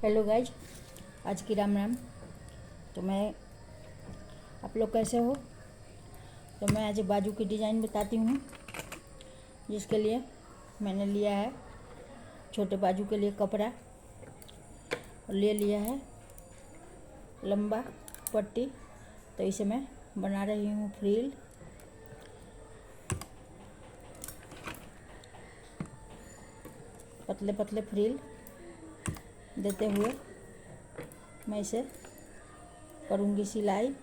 Hello guys, आज की राम राम। तो मैं आप लोग कैसे हो। तो मैं आज बाजू की डिज़ाइन बताती हूँ, जिसके लिए मैंने लिया है छोटे बाजू के लिए कपड़ा और ले लिया है लंबा पट्टी। तो इसे मैं बना रही हूँ फ्रिल। पतले पतले फ्रिल देते हुए मैं इसे करूँगी सिलाई।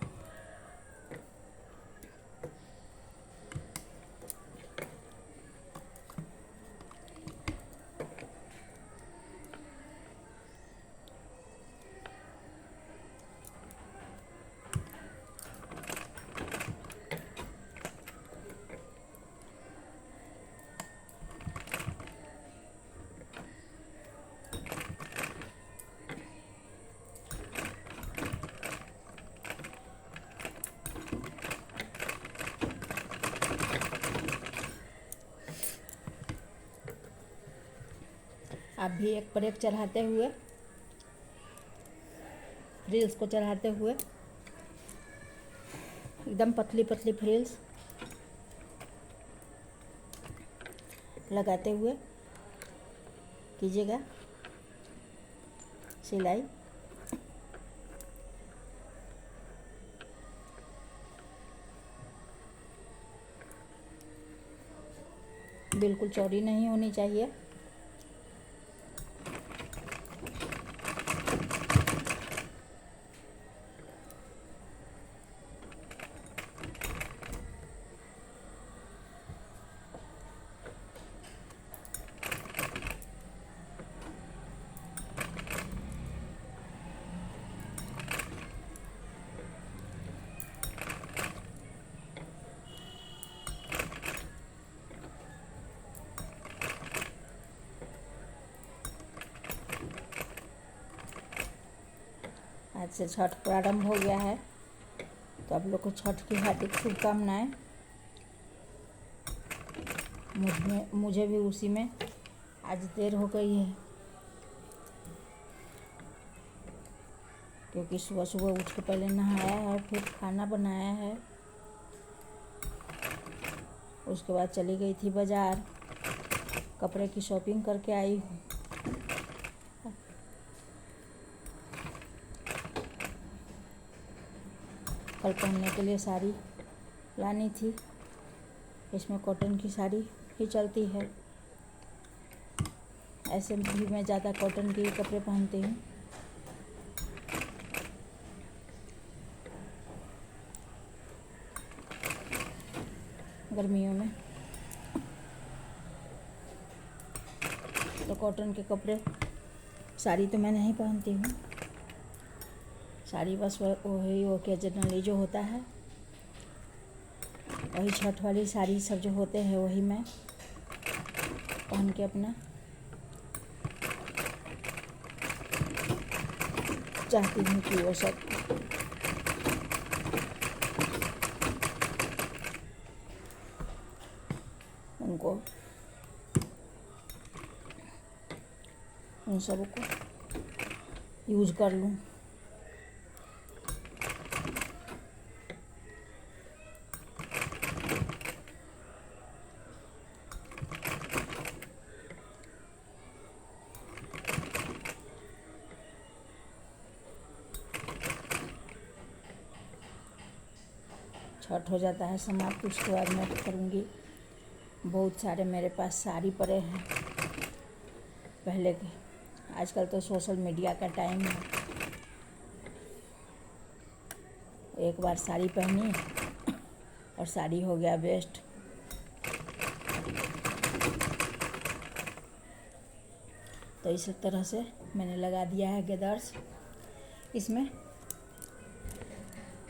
आप भी एक पर एक चढ़ाते हुए, फ्रिल्स को चढ़ाते हुए एकदम पतली पतली फ्रिल्स लगाते हुए कीजिएगा सिलाई। बिल्कुल चौड़ी नहीं होनी चाहिए। आज से छठ प्रारंभ हो गया है, तो आप लोग को छठ की हार्दिक शुभकामनाएं। मुझे भी उसी में आज देर हो गई है, क्योंकि सुबह सुबह उठ के पहले नहाया है, फिर खाना बनाया है, उसके बाद चली गई थी बाज़ार, कपड़े की शॉपिंग करके आई हूँ। कल पहनने के लिए साड़ी लानी थी, इसमें कॉटन की साड़ी ही चलती है। ऐसे भी मैं ज़्यादा कॉटन के कपड़े पहनती हूँ। गर्मियों में तो कॉटन के कपड़े, साड़ी तो मैं नहीं पहनती हूँ। साड़ी बस वही ओकेजनली जो होता है, वही छठ वाली साड़ी सब जो होते हैं वही मैं पहन के अपना चाहती हूँ कि वो सब उनको उन सब को यूज कर लूँ। छठ हो जाता है समाप्त, उसके बाद मैं करूँगी। बहुत सारे मेरे पास साड़ी पड़े हैं पहले के। आजकल तो सोशल मीडिया का टाइम है, एक बार साड़ी पहनी और साड़ी हो गया वेस्ट। तो इस तरह से मैंने लगा दिया है गेदर्स इसमें,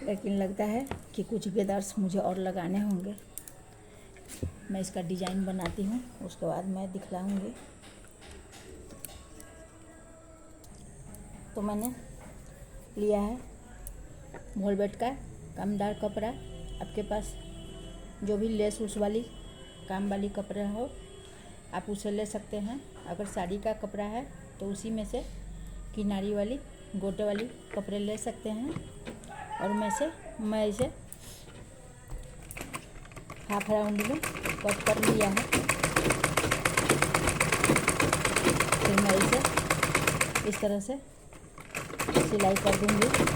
लेकिन लगता है कि कुछ गेदर्स मुझे और लगाने होंगे। मैं इसका डिज़ाइन बनाती हूँ, उसके बाद मैं दिखलाऊँगी। तो मैंने लिया है वॉलवेट का कामदार कपड़ा। आपके पास जो भी लेस उस वाली काम वाली कपड़ा हो, आप उसे ले सकते हैं। अगर साड़ी का कपड़ा है तो उसी में से किनारी वाली गोटे वाली कपड़े ले सकते हैं। और मैं इसे हाफ राउंड में कट कर लिया है। फिर मैं इसे इस तरह से सिलाई कर दूंगी।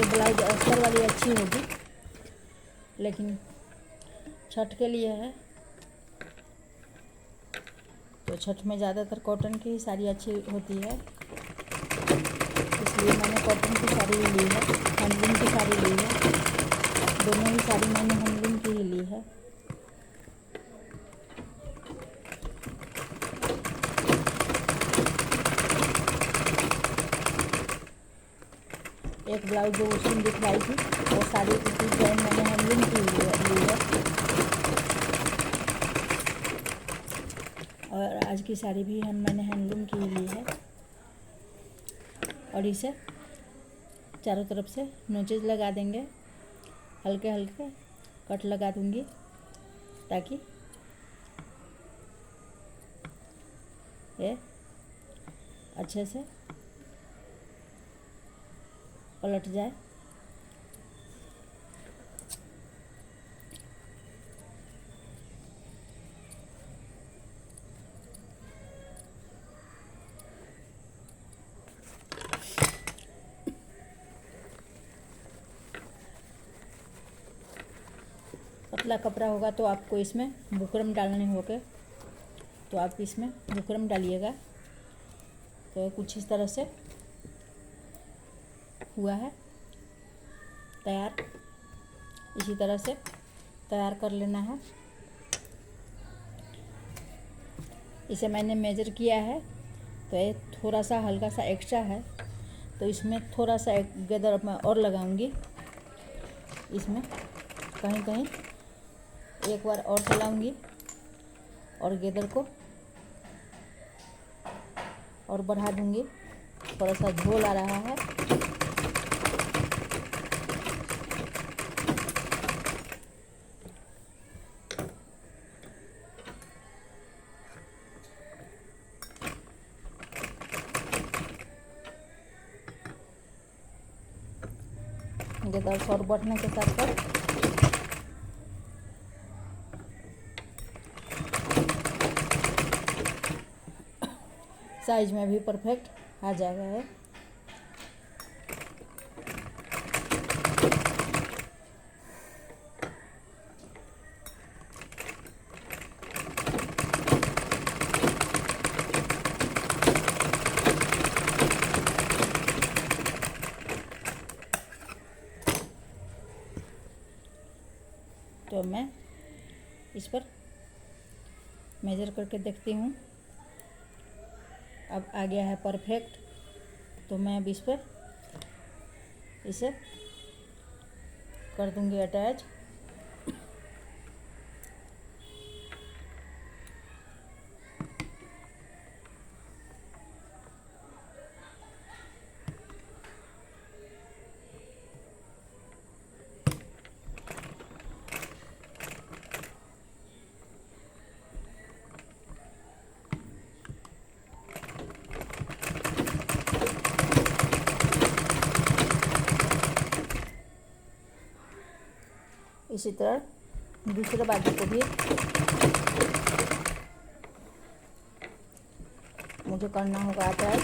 ब्लाउज अस्तर वाली अच्छी होगी, लेकिन छठ के लिए है तो छठ में ज़्यादातर कॉटन की ही साड़ी अच्छी होती है, इसलिए मैंने कॉटन की साड़ी ली है, हैंडलूम की साड़ी ली है। दोनों ही साड़ी मैंने हैंडलूम की ही ली है। एक ब्लाउज जो उसमें दिखलाई थी वो साड़ी की डिजाइन मैंने हैंडलूम की ली है। और आज की साड़ी भी मैंने हैंडलूम की ली है। और इसे चारों तरफ से नोचेज लगा देंगे, हल्के हल्के कट लगा दूंगी ताकि ये अच्छे से पलट जाए। पतला कपड़ा होगा तो आपको इसमें बुकरम डालने होंगे, तो आप इसमें बुकरम डालिएगा। तो कुछ इस तरह से हुआ है तैयार। इसी तरह से तैयार कर लेना है। इसे मैंने मेजर किया है तो ये थोड़ा सा हल्का सा एक्स्ट्रा है, तो इसमें थोड़ा सा एक गदर मैं और लगाऊंगी। इसमें कहीं कहीं एक बार और चलाऊंगी और गेदर को और बढ़ा दूंगी। थोड़ा सा झोल आ रहा है। गेदर और बढ़ने के साथ साथ साइज में भी परफेक्ट आ जाएगा है। तो मैं इस पर मेजर करके देखती हूँ। अब आ गया है परफेक्ट, तो मैं अब इस पर इसे कर दूंगी अटैच। इसी तरह दूसरे बाजू को भी मुझे करना होगा अटैच।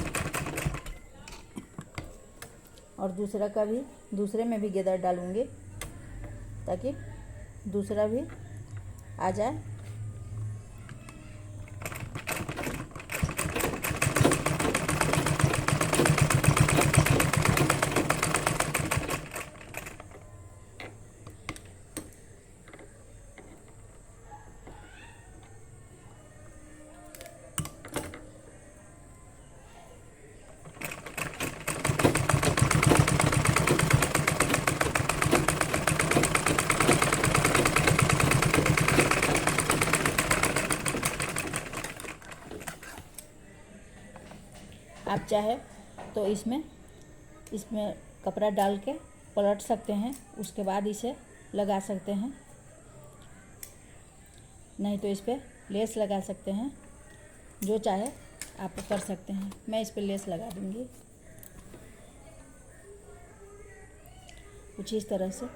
और दूसरे में भी गेदर डालूंगी ताकि दूसरा भी आ जाए। आप चाहे तो इसमें कपड़ा डाल के पलट सकते हैं, उसके बाद इसे लगा सकते हैं, नहीं तो इस पर लेस लगा सकते हैं। जो चाहे आप कर सकते हैं। मैं इस पर लेस लगा दूँगी कुछ इस तरह से।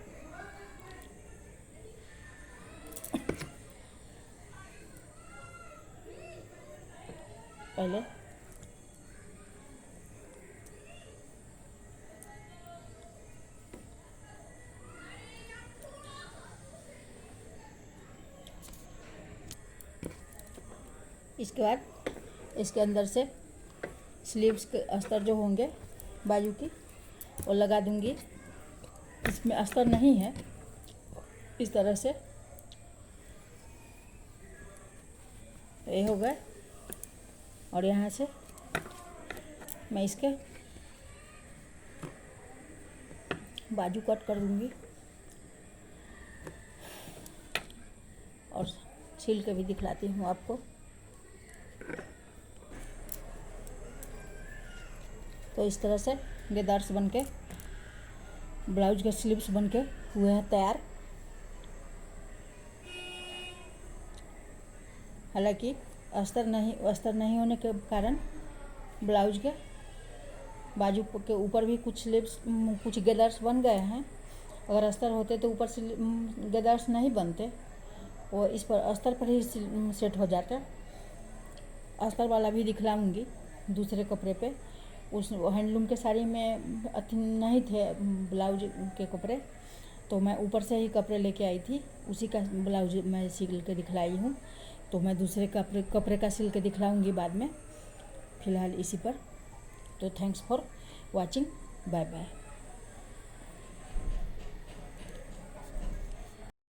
पहले इसके बाद इसके अंदर से स्लीव्स के अस्तर जो होंगे बाजू की वो लगा दूंगी। इसमें अस्तर नहीं है, इस तरह से। तो ये हो गए। और यहाँ से मैं इसके बाजू कट कर दूंगी और छील के भी दिखलाती हूँ आपको। तो इस तरह से गेदार्स बनके ब्लाउज के स्लीव्स बनके हुए हैं तैयार। हालांकि अस्तर नहीं होने के कारण ब्लाउज के बाजू के ऊपर भी कुछ स्लीव्स कुछ गेदार्स बन गए हैं। अगर अस्तर होते तो ऊपर से गेदार्स नहीं बनते, वो इस पर अस्तर पर ही सेट हो जाता। अस्तर वाला भी दिखलाऊंगी दूसरे कपड़े पे। उस हैंडलूम के साड़ी में नहीं थे ब्लाउज के कपड़े, तो मैं ऊपर से ही कपड़े लेके आई थी, उसी का ब्लाउज मैं सिल के दिखलाई हूँ। तो मैं दूसरे कपड़े का सिल के दिखलाऊंगी बाद में, फ़िलहाल इसी पर। तो thanks for watching, bye bye.